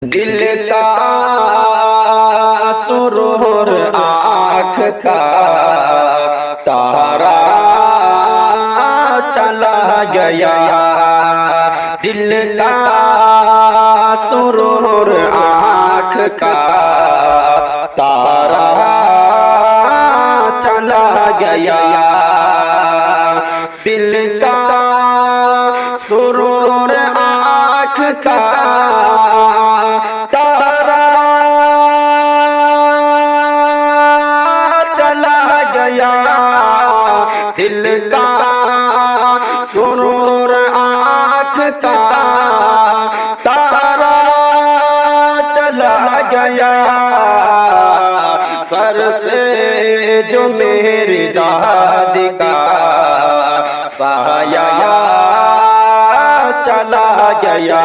دل کا سرور آنکھ کا تارا چلا گیا، دل کا سرور آنکھ کا تارا چلا گیا، دل کا سرور آنکھ کا تارا چلا گیا، دل کا سرور آنکھ کا تارا چلا گیا، سر سے جو میری داد کا سایہ چلا گیا،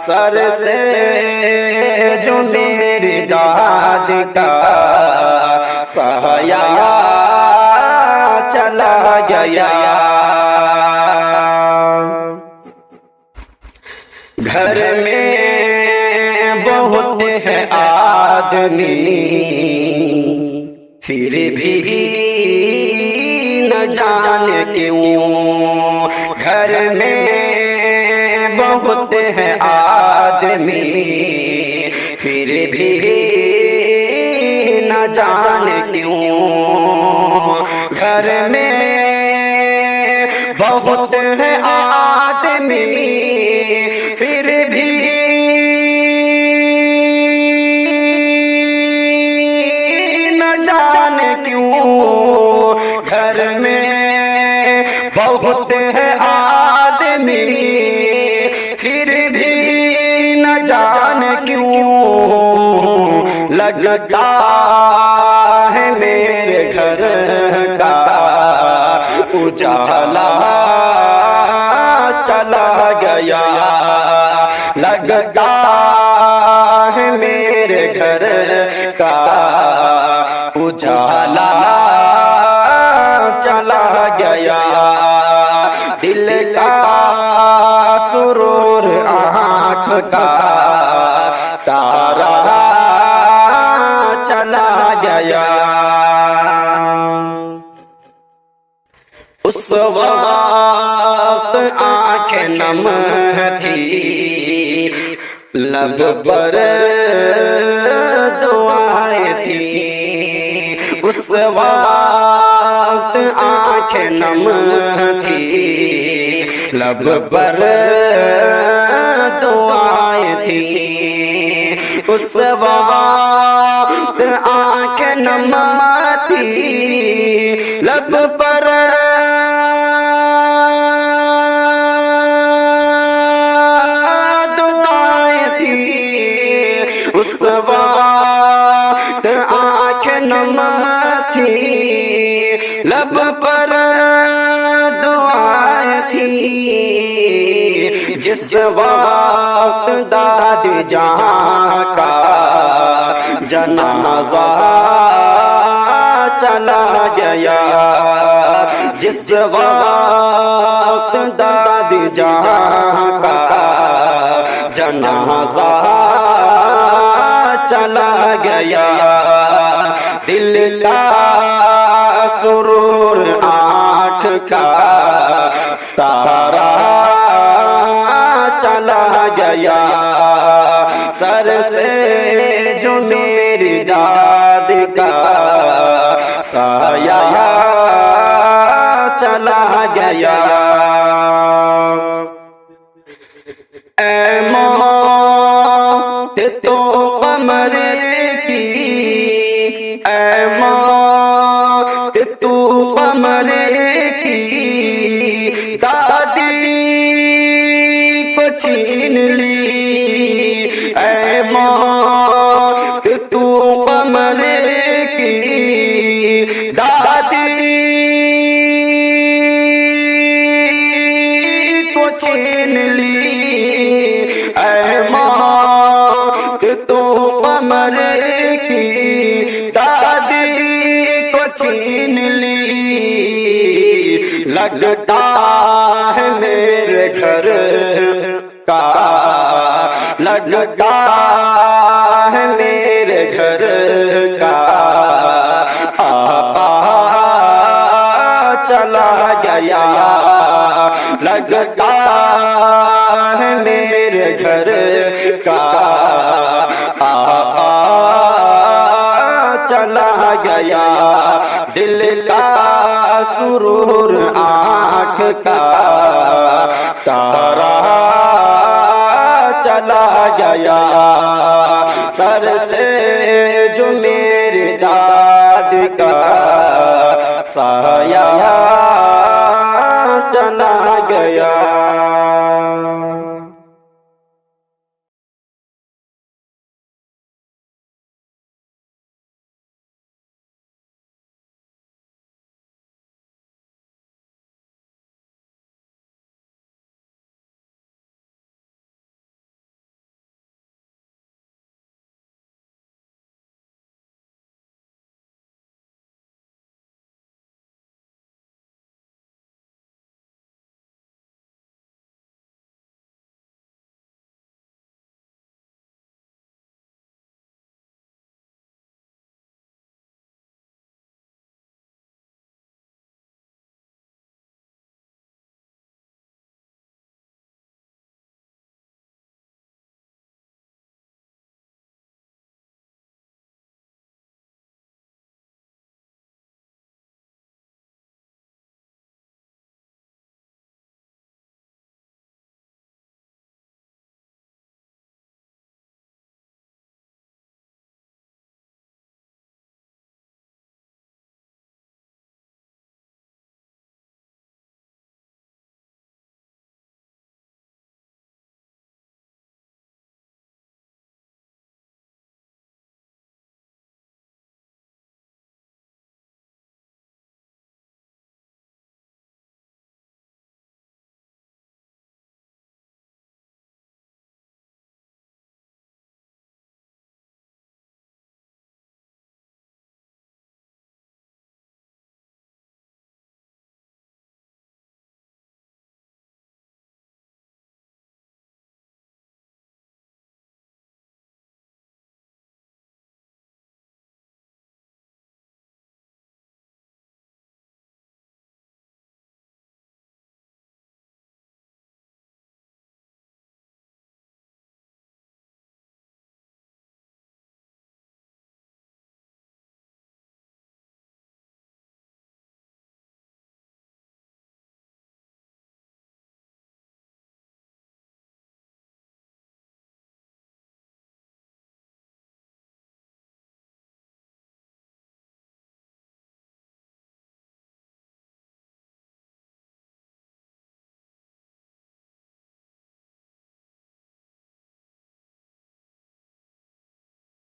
سر سے جو میری داد کا سایہ چلا گیا، گھر میں بہت ہے آدمی پھر بھی نہ جانے کیوں، گھر میں بہت ہے آدمی پھر بھی نہ جانے کیوں، گھر میں بہت ہے آدمی پھر بھی نہ جانے کیوں، گھر میں بہت ہے آدمی پھر بھی نہ جانے کیوں، لگتا ہے میرے گھر کا اجالا چلا گیا، لگتا ہے میرے گھر کا اجالا چلا گیا، دل کا سرور آنکھ کا تارا چلا گیا، اس وقت آنکھیں نم تھی، لب پر دعائیں تھی، اس وقت آنکھیں نم تھی، لب پر دعائیں تھی، اس وقت آنکھیں نم تھی، لب پر دعائیں تھی، اس وقت آنکھیں نم تھی، لب پر دعائیں تھی، جس وقت داد جہاں کا جنازہ چلا گیا، جس وقت داد جہاں کا جنازہ چلا گیا، دل کا سرور آنکھ کا تارا چلا گیا، سر سے جو میری داد کا سایہ چلا گیا، اے موت تو قمر کی، اے موت تو قمر کی دادی کو چھین لی، اے موت تو قمر کی دادی کو چھین لی، اے موت تو قمر کی دادی کو چھین لی، لگتا ہے میرے گھر کا لگتا ہے میرے گھر کا آقا چلا گیا، لگتا ہے میرے گھر کا آقا چلا گیا، دل کا سرور آنکھ کا تارا چلا گیا، سر سے جو میرے داد کا سایہ چلا گیا۔